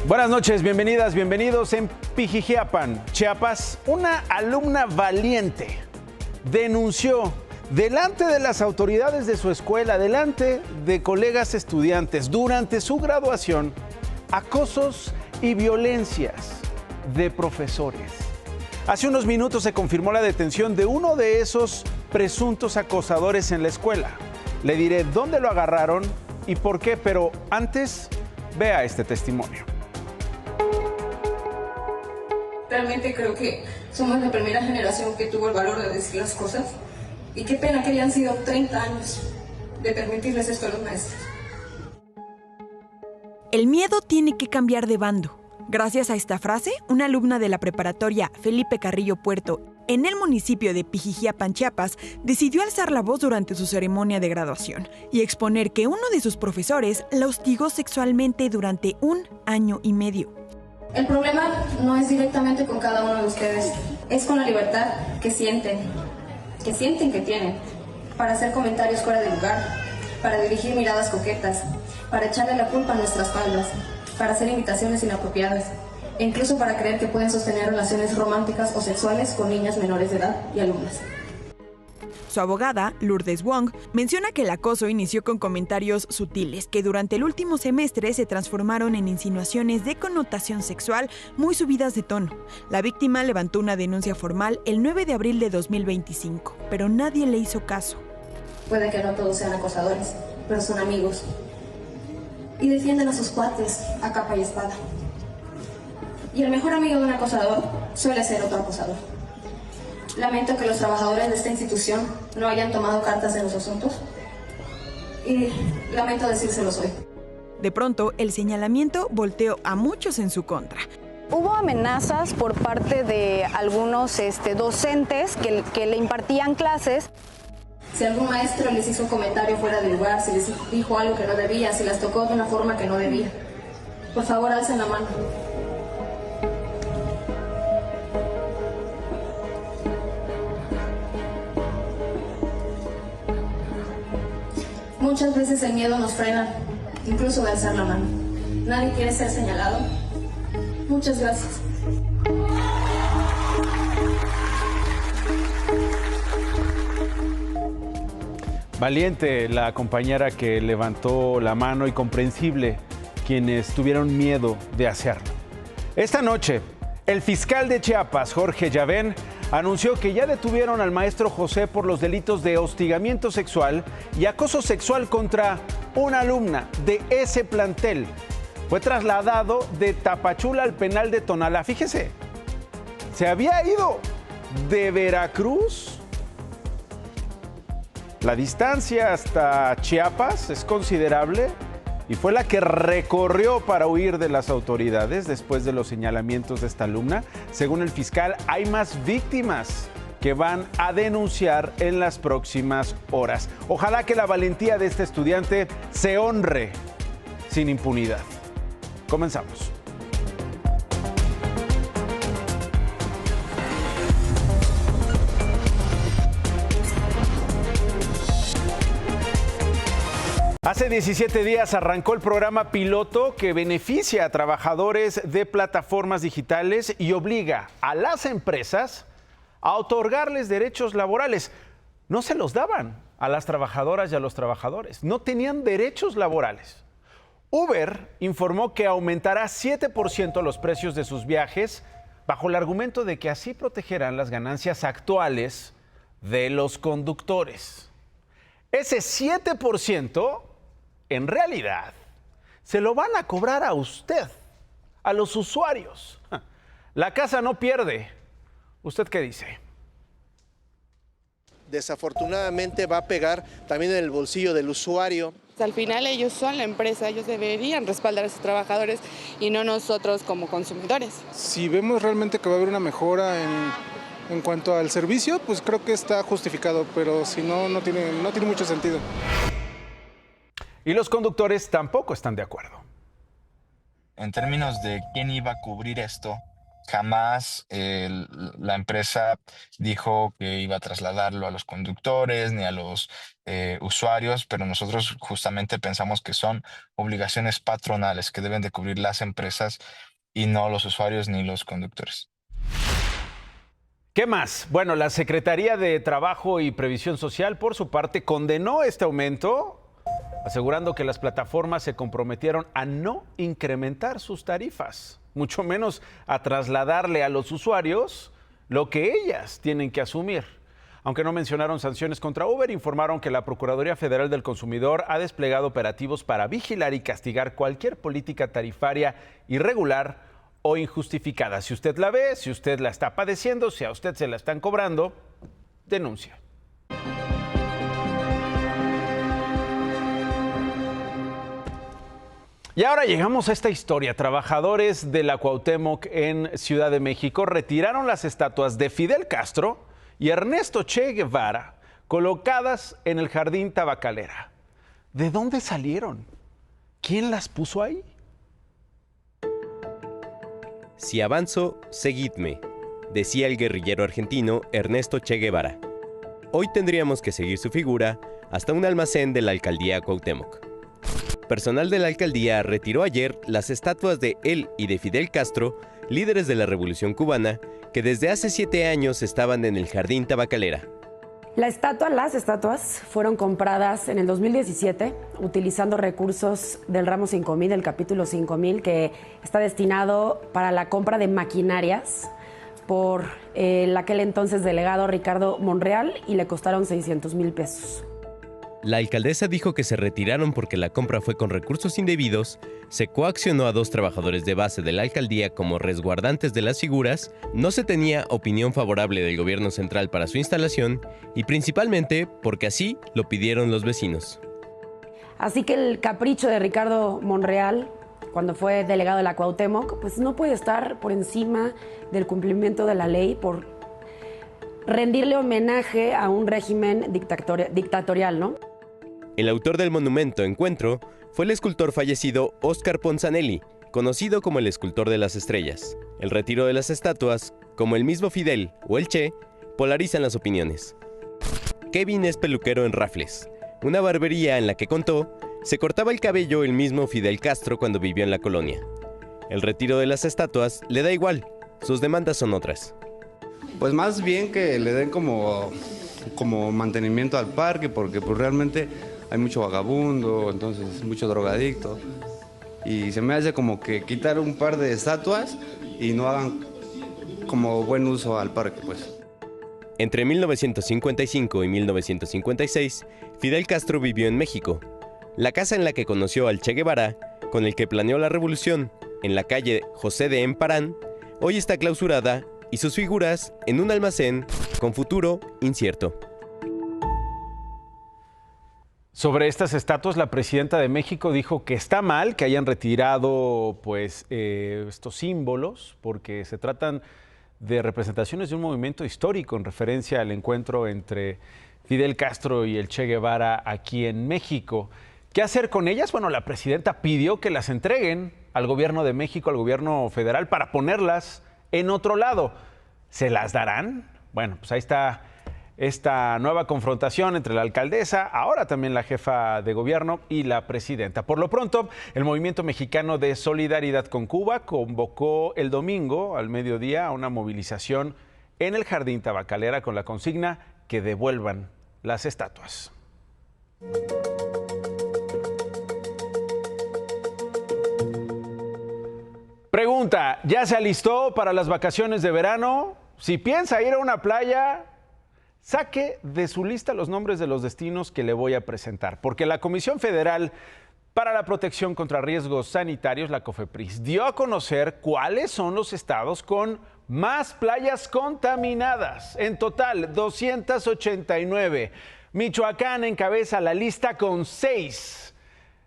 Buenas noches, bienvenidas, bienvenidos. En Pijijiapan, Chiapas, una alumna valiente denunció delante de las autoridades de su escuela, delante de colegas estudiantes, durante su graduación, acosos y violencias de profesores. Hace unos minutos se confirmó la detención de uno de esos presuntos acosadores en la escuela. Le diré dónde lo agarraron y por qué, pero antes, vea este testimonio. Realmente creo que somos la primera generación que tuvo el valor de decir las cosas. Y qué pena que hayan sido 30 años de permitirles esto a los maestros. El miedo tiene que cambiar de bando. Gracias a esta frase, una alumna de la preparatoria Felipe Carrillo Puerto, en el municipio de Pijijiapan, Chiapas, decidió alzar la voz durante su ceremonia de graduación y exponer que uno de sus profesores la hostigó sexualmente durante 1 año y medio. El problema no es directamente con cada uno de ustedes, es con la libertad que sienten que tienen para hacer comentarios fuera de lugar, para dirigir miradas coquetas, para echarle la culpa a nuestras faldas, para hacer invitaciones inapropiadas, e incluso para creer que pueden sostener relaciones románticas o sexuales con niñas menores de edad y alumnas. Su abogada, Lourdes Wong, menciona que el acoso inició con comentarios sutiles que durante el último semestre se transformaron en insinuaciones de connotación sexual muy subidas de tono. La víctima levantó una denuncia formal el 9 de abril de 2025, pero nadie le hizo caso. Puede que no todos sean acosadores, pero son amigos. Y defienden a sus cuates a capa y espada. Y el mejor amigo de un acosador suele ser otro acosador. Lamento que los trabajadores de esta institución no hayan tomado cartas en los asuntos y lamento decírselos hoy. De pronto, el señalamiento volteó a muchos en su contra. Hubo amenazas por parte de algunos docentes que le impartían clases. Si algún maestro les hizo un comentario fuera de lugar, si les dijo algo que no debía, si las tocó de una forma que no debía, por favor alcen la mano. Muchas veces el miedo nos frena, incluso de alzar la mano. Nadie quiere ser señalado. Muchas gracias. Valiente la compañera que levantó la mano y comprensible quienes tuvieron miedo de hacerlo. Esta noche, el fiscal de Chiapas, Jorge Llavén, anunció que ya detuvieron al maestro José por los delitos de hostigamiento sexual y acoso sexual contra una alumna de ese plantel. Fue trasladado de Tapachula al penal de Tonalá. Fíjese, se había ido de Veracruz. La distancia hasta Chiapas es considerable y fue la que recorrió para huir de las autoridades después de los señalamientos de esta alumna. Según el fiscal, hay más víctimas que van a denunciar en las próximas horas. Ojalá que la valentía de este estudiante se honre sin impunidad. Comenzamos. Hace 17 días arrancó el programa piloto que beneficia a trabajadores de plataformas digitales y obliga a las empresas a otorgarles derechos laborales. No se los daban a las trabajadoras y a los trabajadores, no tenían derechos laborales. Uber informó que aumentará 7% los precios de sus viajes bajo el argumento de que así protegerán las ganancias actuales de los conductores. Ese 7%, en realidad, se lo van a cobrar a usted, a los usuarios. La casa no pierde. ¿Usted qué dice? Desafortunadamente va a pegar también en el bolsillo del usuario. Al final ellos son la empresa, ellos deberían respaldar a sus trabajadores y no nosotros como consumidores. Si vemos realmente que va a haber una mejora en cuanto al servicio, pues creo que está justificado, pero si no, no tiene mucho sentido. Y los conductores tampoco están de acuerdo. En términos de quién iba a cubrir esto, Jamás la empresa dijo que iba a trasladarlo a los conductores ni a los usuarios, pero nosotros justamente pensamos que son obligaciones patronales que deben de cubrir las empresas y no los usuarios ni los conductores. ¿Qué más? Bueno, la Secretaría de Trabajo y Previsión Social, por su parte, condenó este aumento, asegurando que las plataformas se comprometieron a no incrementar sus tarifas, mucho menos a trasladarle a los usuarios lo que ellas tienen que asumir. Aunque no mencionaron sanciones contra Uber, informaron que la Procuraduría Federal del Consumidor ha desplegado operativos para vigilar y castigar cualquier política tarifaria irregular o injustificada. Si usted la ve, si usted la está padeciendo, si a usted se la están cobrando, denuncia. Y ahora llegamos a esta historia. Trabajadores de la Cuauhtémoc en Ciudad de México retiraron las estatuas de Fidel Castro y Ernesto Che Guevara colocadas en el Jardín Tabacalera. ¿De dónde salieron? ¿Quién las puso ahí? Si avanzo, seguidme, decía el guerrillero argentino Ernesto Che Guevara. Hoy tendríamos que seguir su figura hasta un almacén de la alcaldía Cuauhtémoc. Personal de la alcaldía retiró ayer las estatuas de él y de Fidel Castro, líderes de la Revolución Cubana, que desde hace 7 años estaban en el Jardín Tabacalera. Las estatuas fueron compradas en el 2017 utilizando recursos del ramo 5000, del capítulo 5000, que está destinado para la compra de maquinarias por el aquel entonces delegado Ricardo Monreal y le costaron 600,000 pesos. La alcaldesa dijo que se retiraron porque la compra fue con recursos indebidos, se coaccionó a 2 trabajadores de base de la alcaldía como resguardantes de las figuras, no se tenía opinión favorable del gobierno central para su instalación y principalmente porque así lo pidieron los vecinos. Así que el capricho de Ricardo Monreal, cuando fue delegado de la Cuauhtémoc, pues no puede estar por encima del cumplimiento de la ley por rendirle homenaje a un régimen dictatorial, ¿no? El autor del monumento Encuentro fue el escultor fallecido Óscar Ponzanelli, conocido como el escultor de las estrellas. El retiro de las estatuas, como el mismo Fidel o el Che, polarizan las opiniones. Kevin es peluquero en Rafles, una barbería en la que contó se cortaba el cabello el mismo Fidel Castro cuando vivió en la colonia. El retiro de las estatuas le da igual, sus demandas son otras. Pues más bien que le den como mantenimiento al parque, porque pues realmente hay mucho vagabundo, entonces mucho drogadicto. Y se me hace como que quitar un par de estatuas y no hagan como buen uso al parque, pues. Entre 1955 y 1956, Fidel Castro vivió en México. La casa en la que conoció al Che Guevara, con el que planeó la revolución, en la calle José de Emparán, hoy está clausurada y sus figuras en un almacén con futuro incierto. Sobre estas estatuas, la presidenta de México dijo que está mal que hayan retirado estos símbolos porque se tratan de representaciones de un movimiento histórico en referencia al encuentro entre Fidel Castro y el Che Guevara aquí en México. ¿Qué hacer con ellas? Bueno, la presidenta pidió que las entreguen al gobierno de México, al gobierno federal, para ponerlas en otro lado. ¿Se las darán? Bueno, pues ahí está esta nueva confrontación entre la alcaldesa, ahora también la jefa de gobierno y la presidenta. Por lo pronto, el Movimiento Mexicano de Solidaridad con Cuba convocó el domingo al mediodía a una movilización en el Jardín Tabacalera con la consigna que devuelvan las estatuas. Pregunta, ¿ya se alistó para las vacaciones de verano? Si piensa ir a una playa, saque de su lista los nombres de los destinos que le voy a presentar, porque la Comisión Federal para la Protección contra Riesgos Sanitarios, la COFEPRIS, dio a conocer cuáles son los estados con más playas contaminadas. En total, 289. Michoacán encabeza la lista con 6.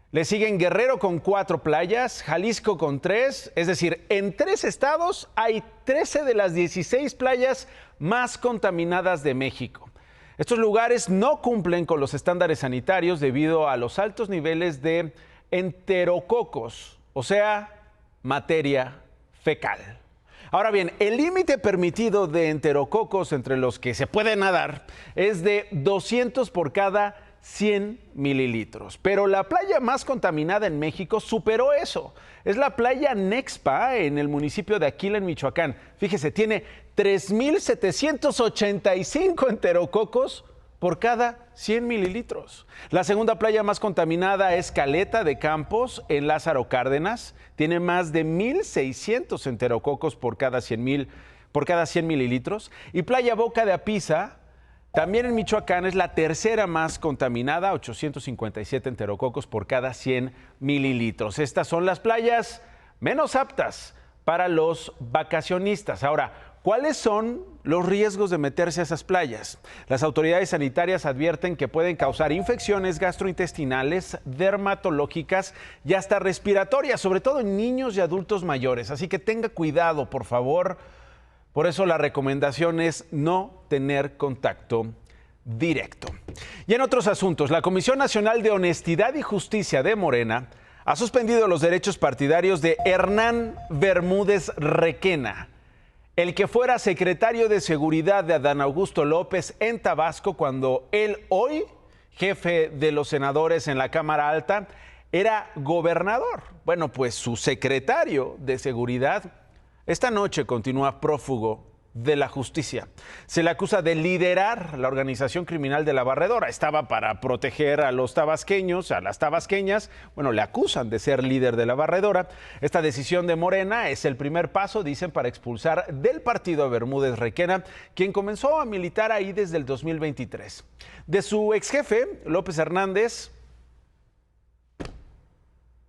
Le siguen Guerrero con 4 playas, Jalisco con 3, es decir, en 3 estados hay 13 de las 16 playas más contaminadas de México. Estos lugares no cumplen con los estándares sanitarios debido a los altos niveles de enterococos, o sea, materia fecal. Ahora bien, el límite permitido de enterococos entre los que se puede nadar es de 200 por cada 100 mililitros. Pero la playa más contaminada en México superó eso. Es la playa Nexpa en el municipio de Aquila, en Michoacán. Fíjese, tiene 3,785 enterococos por cada 100 mililitros. La segunda playa más contaminada es Caleta de Campos, en Lázaro Cárdenas. Tiene más de 1,600 enterococos por cada 100 mililitros. Y Playa Boca de Apisa, también en Michoacán, es la tercera más contaminada, 857 enterococos por cada 100 mililitros. Estas son las playas menos aptas para los vacacionistas. Ahora, ¿cuáles son los riesgos de meterse a esas playas? Las autoridades sanitarias advierten que pueden causar infecciones gastrointestinales, dermatológicas y hasta respiratorias, sobre todo en niños y adultos mayores. Así que tenga cuidado, por favor. Por eso la recomendación es no tener contacto directo. Y en otros asuntos, la Comisión Nacional de Honestidad y Justicia de Morena ha suspendido los derechos partidarios de Hernán Bermúdez Requena, el que fuera secretario de Seguridad de Adán Augusto López en Tabasco cuando él, hoy jefe de los senadores en la Cámara Alta, era gobernador. Bueno, pues su secretario de Seguridad esta noche continúa prófugo de la justicia. Se le acusa de liderar la organización criminal de La Barredora. Estaba para proteger a los tabasqueños, a las tabasqueñas. Bueno, le acusan de ser líder de La Barredora. Esta decisión de Morena es el primer paso, dicen, para expulsar del partido a Bermúdez Requena, quien comenzó a militar ahí desde el 2023. De su ex jefe, López Hernández,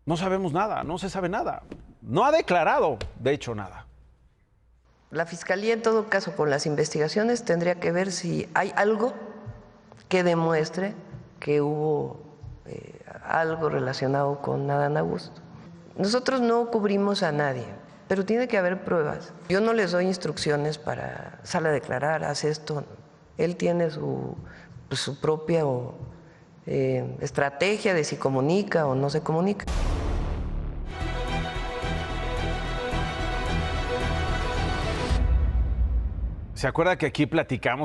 no sabemos nada, no se sabe nada. No ha declarado, de hecho, nada. La Fiscalía, en todo caso, con las investigaciones, tendría que ver si hay algo que demuestre que hubo algo relacionado con Adán Augusto. Nosotros no cubrimos a nadie, pero tiene que haber pruebas. Yo no les doy instrucciones para sal a declarar, haz esto. Él tiene su propia estrategia de si comunica o no se comunica. ¿Se acuerda que aquí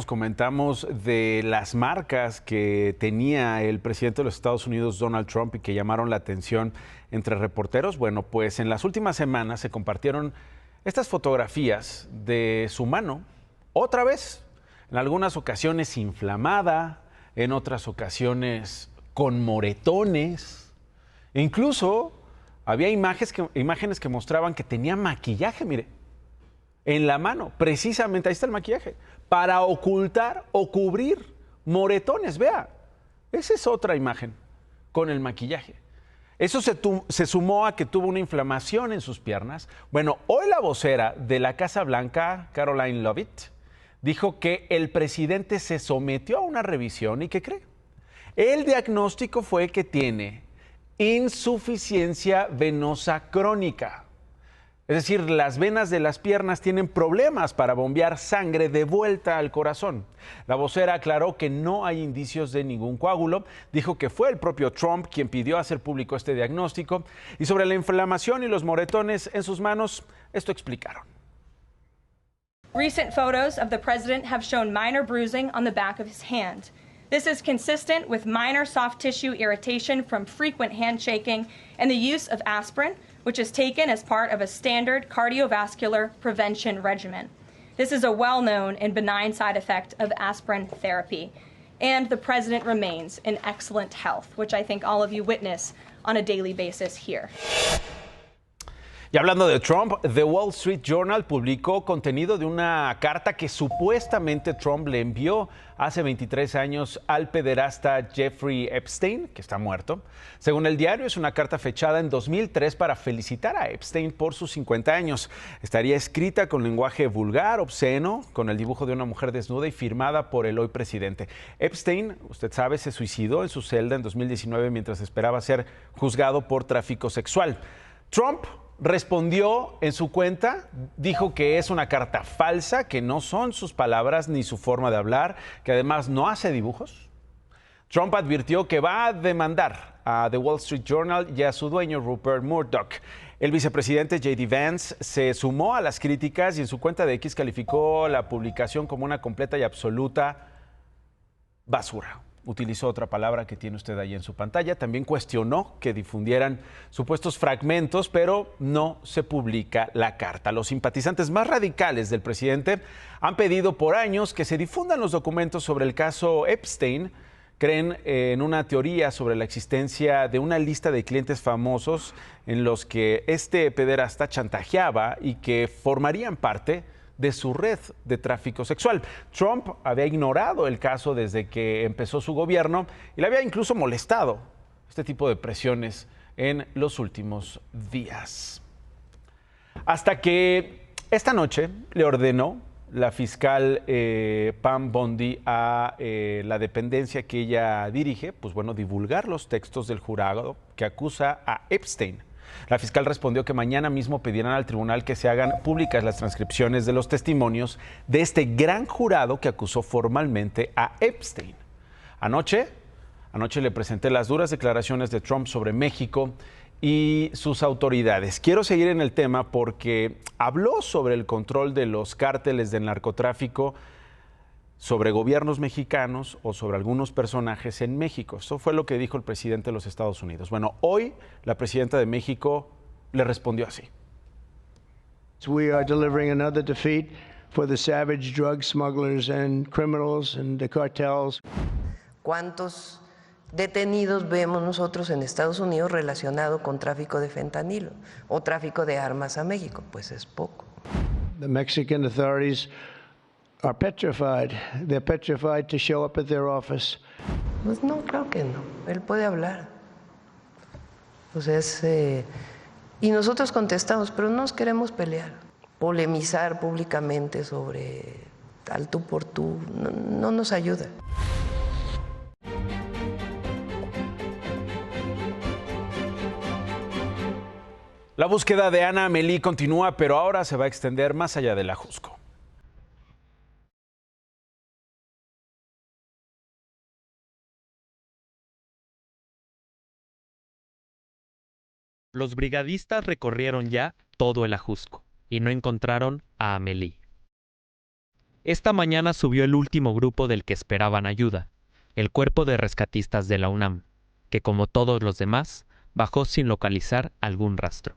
comentamos de las marcas que tenía el presidente de los Estados Unidos, Donald Trump, y que llamaron la atención entre reporteros? Bueno, pues en las últimas semanas se compartieron estas fotografías de su mano, otra vez, en algunas ocasiones inflamada, en otras ocasiones con moretones. E incluso había imágenes que mostraban que tenía maquillaje, mire, en la mano, precisamente, ahí está el maquillaje, para ocultar o cubrir moretones. Vea, esa es otra imagen con el maquillaje. Eso se sumó a que tuvo una inflamación en sus piernas. Bueno, hoy la vocera de la Casa Blanca, Caroline Leavitt, dijo que el presidente se sometió a una revisión y ¿qué cree? El diagnóstico fue que tiene insuficiencia venosa crónica. Es decir, las venas de las piernas tienen problemas para bombear sangre de vuelta al corazón. La vocera aclaró que no hay indicios de ningún coágulo. Dijo que fue el propio Trump quien pidió hacer público este diagnóstico. Y sobre la inflamación y los moretones en sus manos, esto explicaron. Recent photos of the president have shown minor bruising on the back of his hand. This is consistent with minor soft tissue irritation from frequent handshaking and the use of aspirin, which is taken as part of a standard cardiovascular prevention regimen. This is a well-known and benign side effect of aspirin therapy. And the president remains in excellent health, which I think all of you witness on a daily basis here. Y hablando de Trump, The Wall Street Journal publicó contenido de una carta que supuestamente Trump le envió hace 23 años al pederasta Jeffrey Epstein, que está muerto. Según el diario, es una carta fechada en 2003 para felicitar a Epstein por sus 50 años. Estaría escrita con lenguaje vulgar, obsceno, con el dibujo de una mujer desnuda y firmada por el hoy presidente. Epstein, usted sabe, se suicidó en su celda en 2019 mientras esperaba ser juzgado por tráfico sexual. Trump respondió en su cuenta, dijo que es una carta falsa, que no son sus palabras ni su forma de hablar, que además no hace dibujos. Trump advirtió que va a demandar a The Wall Street Journal y a su dueño Rupert Murdoch. El vicepresidente J.D. Vance se sumó a las críticas y en su cuenta de X calificó la publicación como una completa y absoluta basura. Utilizó otra palabra que tiene usted ahí en su pantalla. También cuestionó que difundieran supuestos fragmentos, pero no se publica la carta. Los simpatizantes más radicales del presidente han pedido por años que se difundan los documentos sobre el caso Epstein. Creen en una teoría sobre la existencia de una lista de clientes famosos en los que este pederasta chantajeaba y que formarían parte de su red de tráfico sexual. Trump había ignorado el caso desde que empezó su gobierno y le había incluso molestado este tipo de presiones en los últimos días. Hasta que esta noche le ordenó la fiscal Pam Bondi a la dependencia que ella dirige, divulgar los textos del jurado que acusa a Epstein. La fiscal respondió que mañana mismo pedirán al tribunal que se hagan públicas las transcripciones de los testimonios de este gran jurado que acusó formalmente a Epstein. Anoche le presenté las duras declaraciones de Trump sobre México y sus autoridades. Quiero seguir en el tema porque habló sobre el control de los cárteles del narcotráfico, sobre gobiernos mexicanos o sobre algunos personajes en México. Eso fue lo que dijo el presidente de los Estados Unidos. Bueno, hoy la presidenta de México le respondió así. We are delivering another defeat for the savage drug smugglers and criminals and the cartels. ¿Cuántos detenidos vemos nosotros en Estados Unidos relacionado con tráfico de fentanilo o tráfico de armas a México? Pues es poco. The Mexican authorities are petrified. They're petrified to show up at their office. Pues no, creo que no. Él puede hablar. Pues y nosotros contestamos, pero no nos queremos pelear. Polemizar públicamente sobre al tú por tú no nos ayuda. La búsqueda de Ana Amelí continúa, pero ahora se va a extender más allá del Ajusco. Los brigadistas recorrieron ya todo el Ajusco y no encontraron a Amelí. Esta mañana subió el último grupo del que esperaban ayuda, el Cuerpo de Rescatistas de la UNAM, que como todos los demás, bajó sin localizar algún rastro.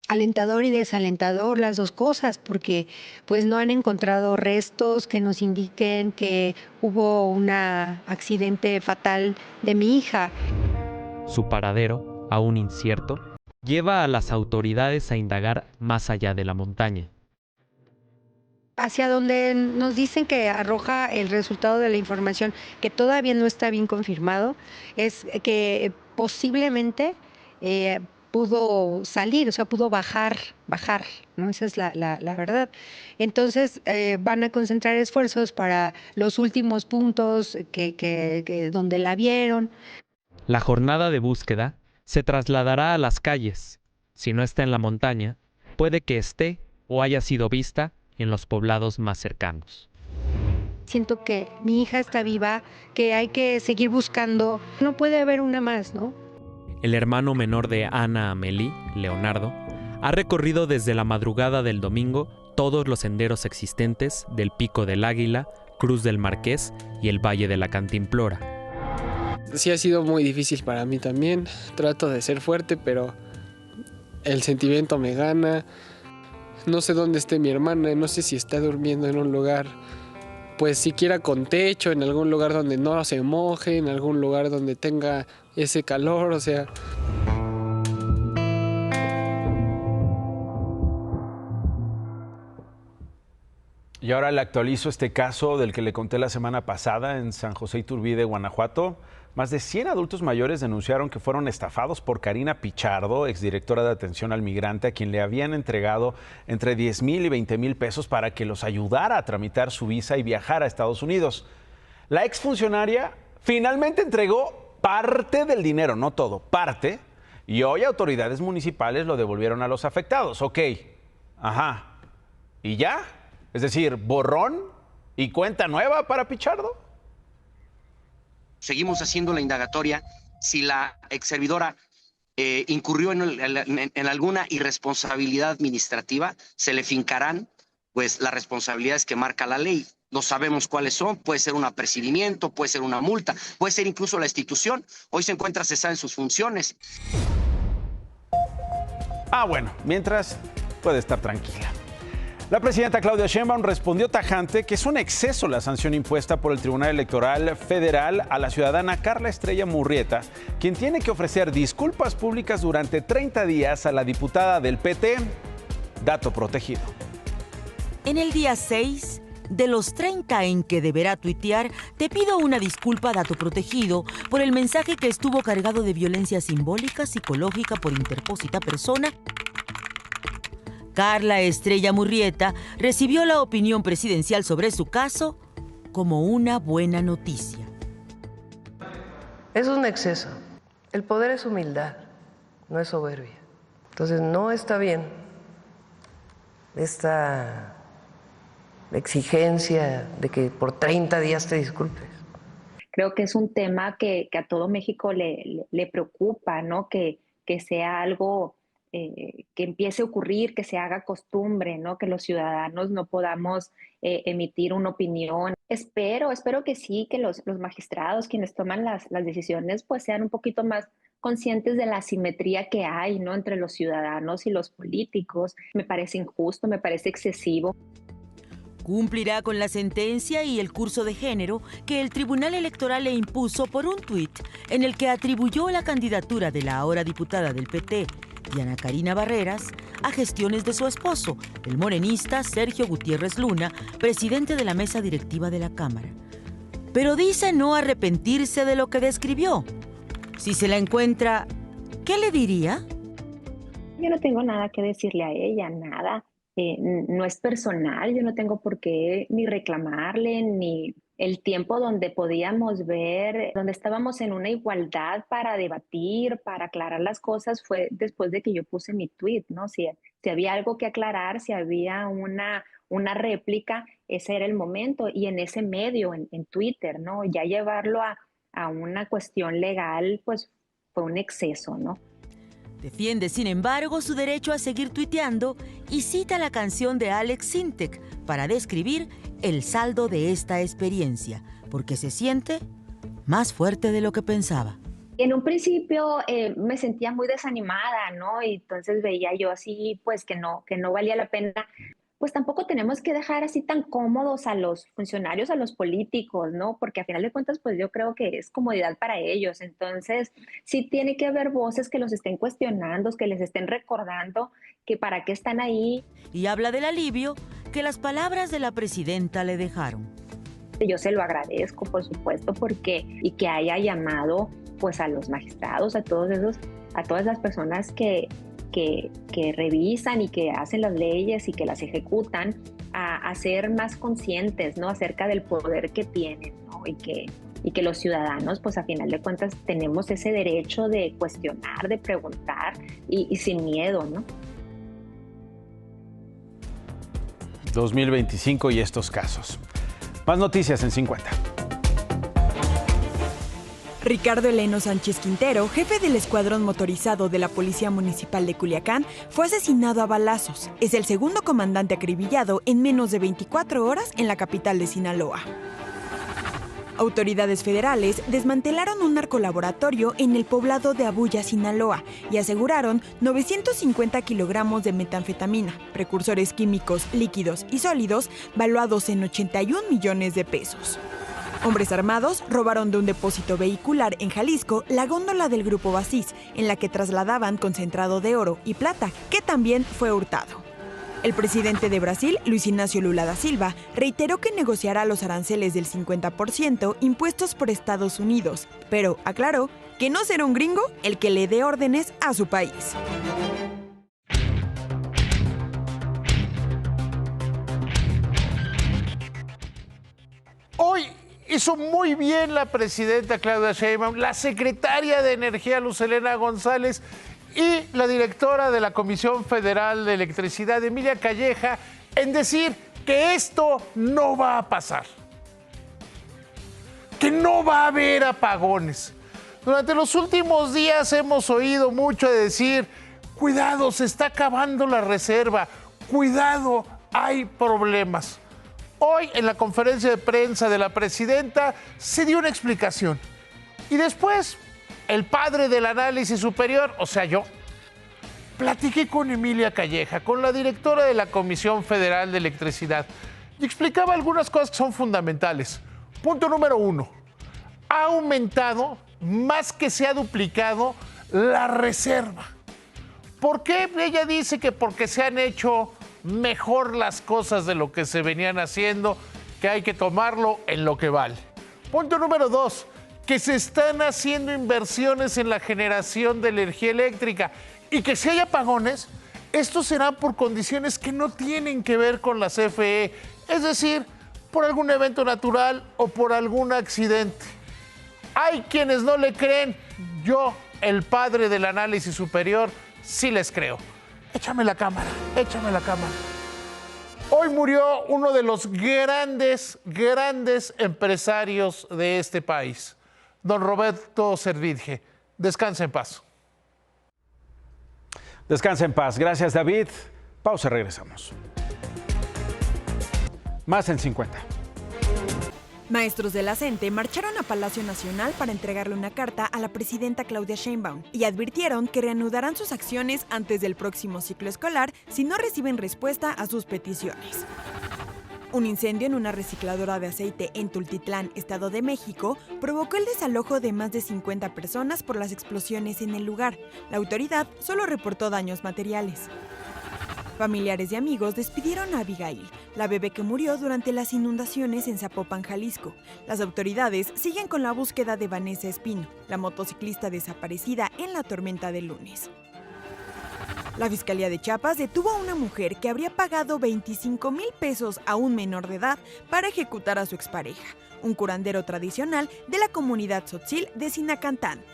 Alentador y desalentador las dos cosas, porque pues no han encontrado restos que nos indiquen que hubo un accidente fatal de mi hija. Su paradero, aún incierto, lleva a las autoridades a indagar más allá de la montaña. Hacia donde nos dicen que arroja el resultado de la información, que todavía no está bien confirmado, es que posiblemente pudo salir, o sea, pudo bajar, ¿no? Esa es la verdad. Entonces van a concentrar esfuerzos para los últimos puntos que donde la vieron. La jornada de búsqueda se trasladará a las calles. Si no está en la montaña, puede que esté o haya sido vista en los poblados más cercanos. Siento que mi hija está viva, que hay que seguir buscando. No puede haber una más, ¿no? El hermano menor de Ana Amelí, Leonardo, ha recorrido desde la madrugada del domingo todos los senderos existentes del Pico del Águila, Cruz del Marqués y el Valle de la Cantimplora. Sí ha sido muy difícil para mí también. Trato de ser fuerte, pero el sentimiento me gana. No sé dónde esté mi hermana, no sé si está durmiendo en un lugar, pues siquiera con techo, en algún lugar donde no se moje, en algún lugar donde tenga ese calor, o sea. Y ahora le actualizo este caso del que le conté la semana pasada en San José Iturbide, Guanajuato. Más de 100 adultos mayores denunciaron que fueron estafados por Karina Pichardo, exdirectora de atención al migrante, a quien le habían entregado entre 10,000 y 20,000 pesos para que los ayudara a tramitar su visa y viajar a Estados Unidos. La exfuncionaria finalmente entregó parte del dinero, no todo, parte, y hoy autoridades municipales lo devolvieron a los afectados. Ok, ajá, ¿y ya? Es decir, borrón y cuenta nueva para Pichardo. Seguimos haciendo la indagatoria si la exservidora incurrió en alguna irresponsabilidad administrativa, se le fincarán pues las responsabilidades que marca la ley. No sabemos cuáles son, puede ser un apercibimiento, puede ser una multa, puede ser incluso la institución. Hoy se encuentra cesada en sus funciones. Bueno, mientras puede estar tranquila. La presidenta Claudia Sheinbaum respondió tajante que es un exceso la sanción impuesta por el Tribunal Electoral Federal a la ciudadana Carla Estrella Murrieta, quien tiene que ofrecer disculpas públicas durante 30 días a la diputada del PT, dato protegido. En el día 6 de los 30 en que deberá tuitear, te pido una disculpa, dato protegido, por el mensaje que estuvo cargado de violencia simbólica, psicológica por interpósita persona. Carla Estrella Murrieta recibió la opinión presidencial sobre su caso como una buena noticia. Es un exceso. El poder es humildad, no es soberbia. Entonces no está bien esta exigencia de que por 30 días te disculpes. Creo que es un tema que a todo México le preocupa, ¿no? Que sea algo que empiece a ocurrir, que se haga costumbre, ¿no? Que los ciudadanos no podamos emitir una opinión. Espero que sí, que los magistrados, quienes toman las decisiones, pues sean un poquito más conscientes de la asimetría que hay, ¿no? Entre los ciudadanos y los políticos. Me parece injusto, me parece excesivo. Cumplirá con la sentencia y el curso de género que el Tribunal Electoral le impuso por un tuit en el que atribuyó la candidatura de la ahora diputada del PT, Diana Karina Barreras, a gestiones de su esposo, el morenista Sergio Gutiérrez Luna, presidente de la mesa directiva de la Cámara. Pero dice no arrepentirse de lo que describió. Si se la encuentra, ¿qué le diría? Yo no tengo nada que decirle a ella, nada. No es personal, yo no tengo por qué ni reclamarle, ni el tiempo donde podíamos ver, donde estábamos en una igualdad para debatir, para aclarar las cosas, fue después de que yo puse mi tweet, ¿no? Si había algo que aclarar, si había una réplica, ese era el momento. Y en ese medio, en Twitter, ¿no? Ya llevarlo a una cuestión legal, pues fue un exceso, ¿no? Defiende, sin embargo, su derecho a seguir tuiteando y cita la canción de Alex Sintek para describir el saldo de esta experiencia, porque se siente más fuerte de lo que pensaba. En un principio me sentía muy desanimada, ¿no? Y entonces veía yo así, pues que no valía la pena. Pues tampoco tenemos que dejar así tan cómodos a los funcionarios, a los políticos, ¿no? Porque a final de cuentas, pues yo creo que es comodidad para ellos. Entonces, sí tiene que haber voces que los estén cuestionando, que les estén recordando que para qué están ahí. Y habla del alivio que las palabras de la presidenta le dejaron. Yo se lo agradezco, por supuesto, y que haya llamado pues a los magistrados, a todas las personas que revisan y que hacen las leyes y que las ejecutan a ser más conscientes, ¿no? Acerca del poder que tienen, ¿no? Y que los ciudadanos, pues a final de cuentas, tenemos ese derecho de cuestionar, de preguntar y sin miedo, ¿no? 2025 y estos casos. Más noticias en 50. Ricardo Eleno Sánchez Quintero, jefe del escuadrón motorizado de la Policía Municipal de Culiacán, fue asesinado a balazos. Es el segundo comandante acribillado en menos de 24 horas en la capital de Sinaloa. Autoridades federales desmantelaron un narcolaboratorio en el poblado de Abuya, Sinaloa, y aseguraron 950 kilogramos de metanfetamina, precursores químicos, líquidos y sólidos, valuados en 81 millones de pesos. Hombres armados robaron de un depósito vehicular en Jalisco la góndola del Grupo Basís, en la que trasladaban concentrado de oro y plata, que también fue hurtado. El presidente de Brasil, Luis Ignacio Lula da Silva, reiteró que negociará los aranceles del 50% impuestos por Estados Unidos, pero aclaró que no será un gringo el que le dé órdenes a su país. Hoy hizo muy bien la presidenta Claudia Sheinbaum, la secretaria de Energía Luz Helena González y la directora de la Comisión Federal de Electricidad, Emilia Calleja, en decir que esto no va a pasar, que no va a haber apagones. Durante los últimos días hemos oído mucho decir, cuidado, se está acabando la reserva, cuidado, hay problemas. Hoy, en la conferencia de prensa de la presidenta, se dio una explicación. Y después, el padre del análisis superior, o sea, yo, platiqué con Emilia Calleja, con la directora de la Comisión Federal de Electricidad, y explicaba algunas cosas que son fundamentales. Punto número 1, ha aumentado, más que se ha duplicado, la reserva. ¿Por qué? Ella dice que porque se han hecho mejor las cosas de lo que se venían haciendo, que hay que tomarlo en lo que vale. Punto número 2, que se están haciendo inversiones en la generación de energía eléctrica y que si hay apagones, estos serán por condiciones que no tienen que ver con la CFE, es decir, por algún evento natural o por algún accidente. Hay quienes no le creen, yo, el padre del análisis superior, sí les creo. Échame la cámara, échame la cámara. Hoy murió uno de los grandes empresarios de este país, don Roberto Servidje. Descansa en paz. Descansa en paz. Gracias, David. Pausa, regresamos. Más en 50. Maestros de la CENTE marcharon a Palacio Nacional para entregarle una carta a la presidenta Claudia Sheinbaum y advirtieron que reanudarán sus acciones antes del próximo ciclo escolar si no reciben respuesta a sus peticiones. Un incendio en una recicladora de aceite en Tultitlán, Estado de México, provocó el desalojo de más de 50 personas por las explosiones en el lugar. La autoridad solo reportó daños materiales. Familiares y amigos despidieron a Abigail, la bebé que murió durante las inundaciones en Zapopan, Jalisco. Las autoridades siguen con la búsqueda de Vanessa Espino, la motociclista desaparecida en la tormenta del lunes. La Fiscalía de Chiapas detuvo a una mujer que habría pagado 25,000 pesos a un menor de edad para ejecutar a su expareja, un curandero tradicional de la comunidad tzotzil de Sinacantán.